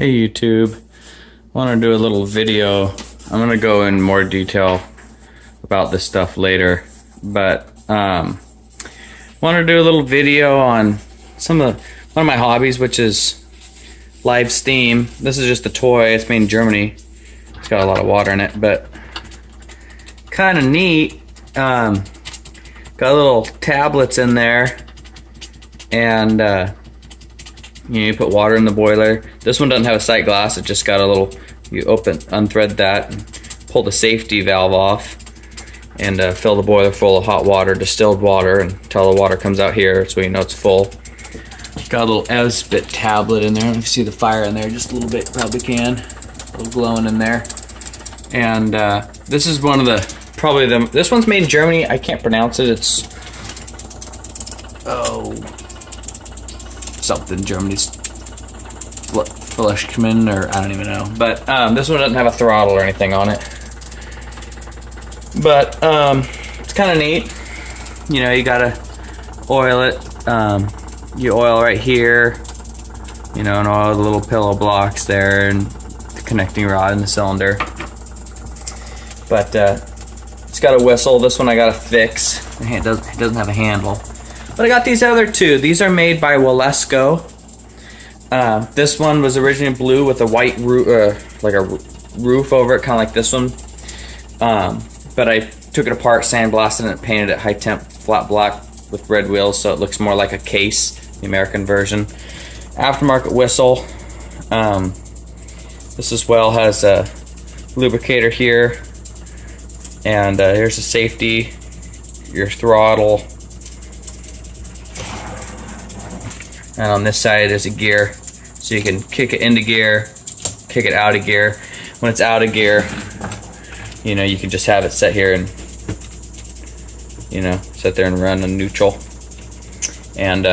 Hey YouTube, I want to do a little video. I'm going to go in more detail about this stuff later, but want to do a little video on one of my hobbies, which is live steam. This is just a toy. It's made in Germany. It's got a lot of water in it, but kind of neat. Got little tablets in there, and you put water in the boiler. This one doesn't have a sight glass. It just got a little, you unthread that, and pull the safety valve off, and fill the boiler full of hot water, distilled water, until the water comes out here so you know it's full. Got a little Esbit tablet in there. You can see the fire in there just a little bit, probably can. A little glowing in there. And this is one of this one's made in Germany. I can't pronounce it. It's, something Germany's Wilesco, or I don't even know. But this one doesn't have a throttle or anything on it. But it's kind of neat. You know, you gotta oil it. You oil right here, you know, and all the little pillow blocks there, and the connecting rod and the cylinder. But it's got a whistle. This one I gotta fix. It doesn't have a handle. But I got these other two. These are made by Wilesco. This one was originally blue with a white roof, like a roof over it, kind of like this one. But I took it apart, sandblasted it, and painted it high temp flat black with red wheels, so it looks more like a case, the American version. Aftermarket whistle. This as well has a lubricator here, and here's the safety, your throttle. And on this side is a gear, so you can kick it into gear, kick it out of gear. When it's out of gear, you know, you can just have it set here and, you know, sit there and run on neutral. And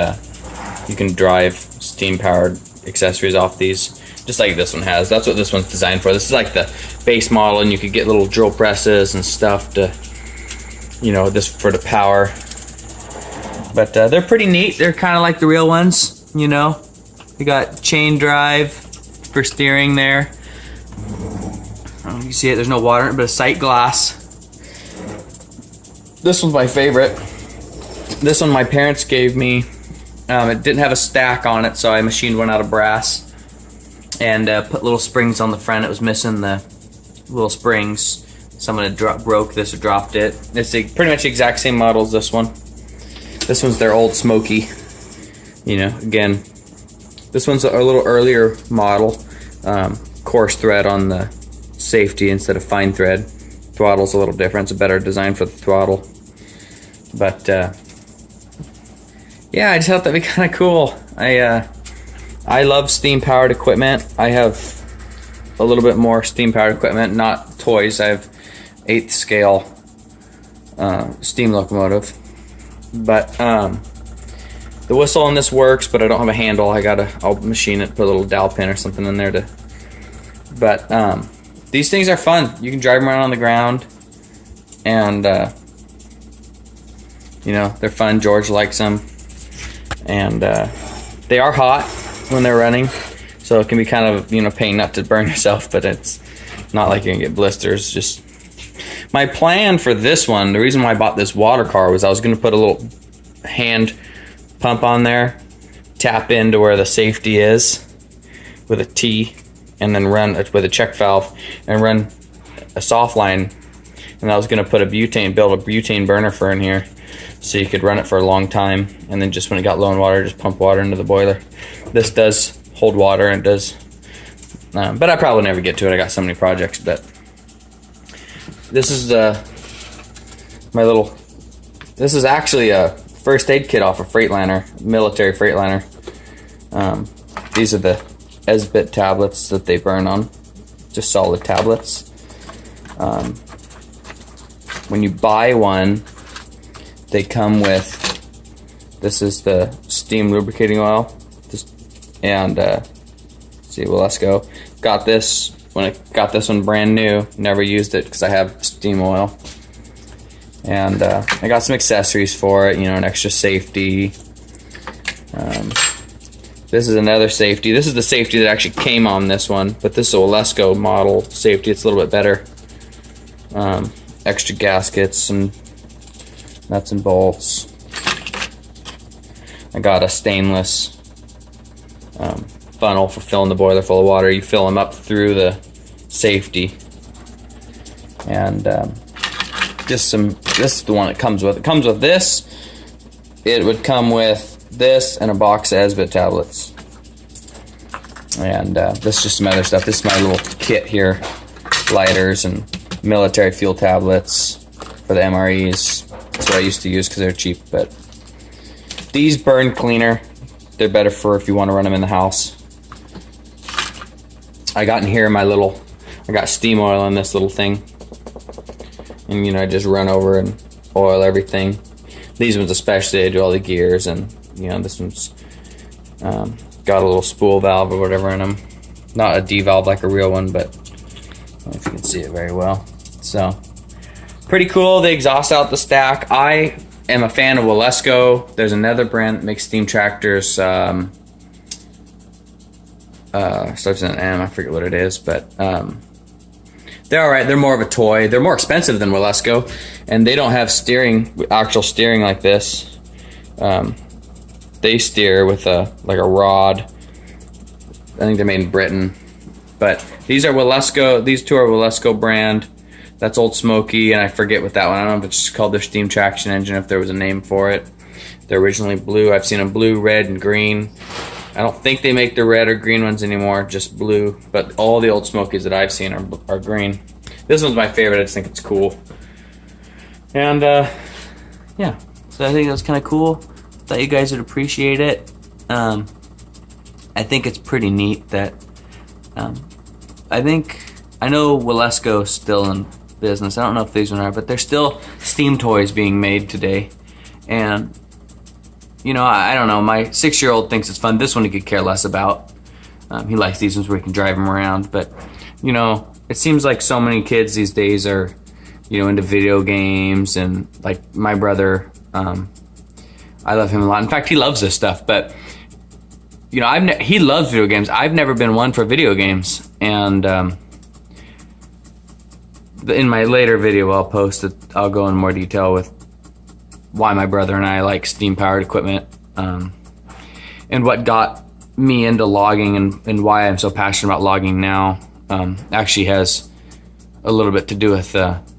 you can drive steam-powered accessories off these, just like this one has. That's what this one's designed for. This is like the base model, and you could get little drill presses and stuff to, you know, this for the power. But they're pretty neat. They're kind of like the real ones, you know. You got chain drive for steering there. You can see it, there's no water in it, but a sight glass. This one's my favorite. This one my parents gave me. It didn't have a stack on it, so I machined one out of brass and put little springs on the front. It was missing the little springs. Someone had broke this or dropped it. It's pretty much the exact same model as this one. This one's their old Smoky. You know, again, this one's a little earlier model. Coarse thread on the safety instead of fine thread. Throttle's a little different. It's a better design for the throttle. But yeah, I just thought that'd be kind of cool. I love steam-powered equipment. I have a little bit more steam-powered equipment, not toys. I have 8th scale steam locomotive. But the whistle on this works, but I don't have a handle. I'll machine it, put a little dowel pin or something in there to. But these things are fun. You can drive them around on the ground, and you know, they're fun. George likes them, and they are hot when they're running, so it can be kind of, you know, pain not to burn yourself, but it's not like you're gonna get blisters. Just my plan for this one, the reason why I bought this water car was I was gonna put a little hand pump on there, tap into where the safety is with a T, and then run it with a check valve and run a soft line. And I was gonna put build a butane burner for in here, so you could run it for a long time, and then just when it got low in water, just pump water into the boiler. This does hold water, and it does, but I probably never get to it. I got so many projects. But this is this is actually a first aid kit off a Freightliner, military Freightliner. These are the Esbit tablets that they burn on, just solid tablets. When you buy one, they come with, this is the steam lubricating oil, and see, Wilesco got this when I got this one brand new. Never used it because I have steam oil, and I got some accessories for it, you know, an extra safety, This is another safety. This is the safety that actually came on this one, but this is a Wilesco model safety. It's a little bit better. Extra gaskets and nuts and bolts. I got a stainless funnel for filling the boiler full of water. You fill them up through the safety. And this is the one it comes with. It comes with this. It would come with this and a box of SBIT tablets. And this is just some other stuff. This is my little kit here. Lighters and military fuel tablets for the MREs. That's what I used to use because they're cheap. But these burn cleaner. They're better for if you want to run them in the house. I got in here I got steam oil in this little thing. And you know, I just run over and oil everything. These ones especially, I do all the gears, and you know, this one's got a little spool valve or whatever in them. Not a D valve like a real one, but I don't know if you can see it very well. So, pretty cool. They exhaust out the stack. I am a fan of Wilesco. There's another brand that makes steam tractors. Starts with an M. I forget what it is, but they're all right. They're more of a toy. They're more expensive than Wilesco, and they don't have actual steering like this. They steer with like a rod. I think they're made in Britain, but these are Wilesco. These two are Wilesco brand. That's Old Smoky, and I forget what that one. I don't know if it's just called their steam traction engine, if there was a name for it. They're originally blue. I've seen them blue, red, and green. I don't think they make the red or green ones anymore, just blue. But all the Old Smokies that I've seen are green. This one's my favorite. I just think it's cool. And yeah, so I think that's kind of cool. Thought you guys would appreciate it. I think it's pretty neat that I know Wilesco's still in business. I don't know if these ones are, but there's still steam toys being made today. And you know, I don't know, my 6-year-old thinks it's fun. This one he could care less about. He likes these ones where he can drive them around. But you know, it seems like so many kids these days are, you know, into video games. And like my brother, I love him a lot. In fact, he loves this stuff. But you know, he loves video games. I've never been one for video games. And in my later video I'll post it, I'll go in more detail with why my brother and I like steam powered equipment, and what got me into logging, and why I'm so passionate about logging now. Actually has a little bit to do with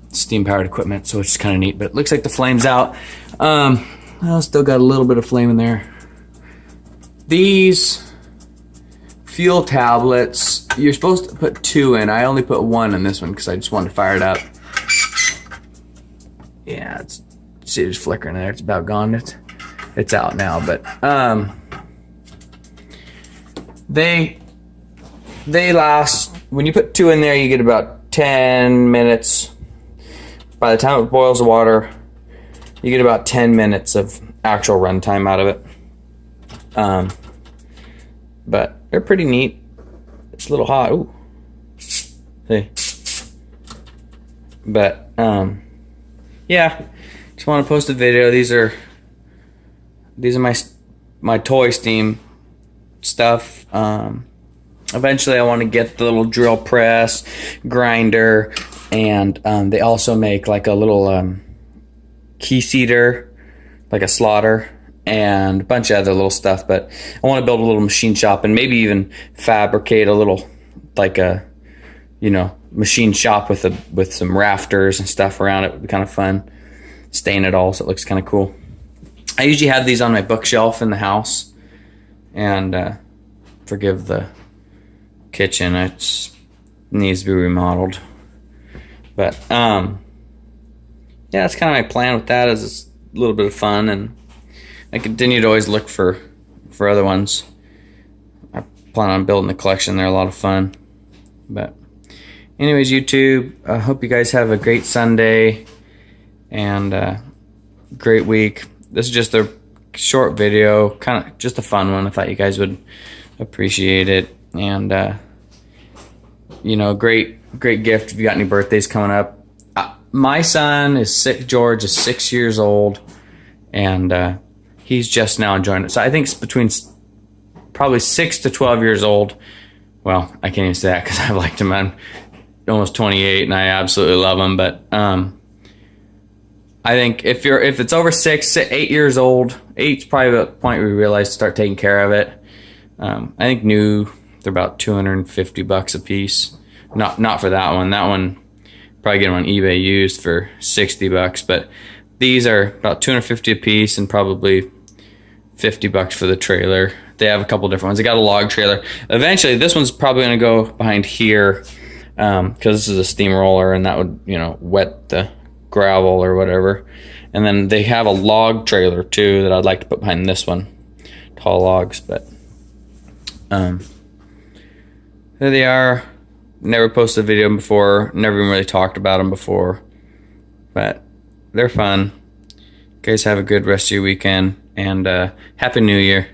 steam powered equipment, so it's kind of neat. But it looks like the flame's out. I still got a little bit of flame in there. These fuel tablets, you're supposed to put 2 in. I only put 1 in this one because I just wanted to fire it up. Yeah, see, it's flickering there. It's about gone. It's out now, but they last. When you put 2 in there, you get about 10 minutes. By the time it boils the water, you get about 10 minutes of actual run time out of it. But they're pretty neat. It's a little hot. Ooh. See. But yeah. Just want to post a video. These are my toy steam stuff. Eventually I want to get the little drill press, grinder, and they also make like a little key seater, like a slaughter, and a bunch of other little stuff. But I want to build a little machine shop and maybe even fabricate a little, like a, you know, machine shop with some rafters and stuff around it. Would be kind of fun. Stain it all so it looks kind of cool. I usually have these on my bookshelf in the house, and forgive the kitchen, it needs to be remodeled. But yeah, that's kind of my plan with that. Is it's a little bit of fun, and I continue to always look for other ones. I plan on building a collection. They're a lot of fun. But anyways, YouTube, I hope you guys have a great Sunday and great week. This is just a short video, kind of just a fun one. I thought you guys would appreciate it. And you know, great gift if you got any birthdays coming up. My son is George is 6 years old, and he's just now enjoying it. So I think it's probably 6 to 12 years old. Well, I can't even say that because I've liked them. I'm almost 28 and I absolutely love them. But I think if it's over 6 to 8 years old, 8's probably the point where we realize to start taking care of it. I think new, they're about $250 a piece. Not for that one. That one probably get them on eBay used for $60, but these are about $250 a piece and probably $50 for the trailer. They have a couple different ones. They got a log trailer. Eventually, this one's probably going to go behind here because this is a steamroller, and that would, you know, wet the gravel or whatever. And then they have a log trailer too that I'd like to put behind this one. Tall logs, but there they are. Never posted a video before. Never even really talked about them before, but they're fun. You guys have a good rest of your weekend, and Happy New Year.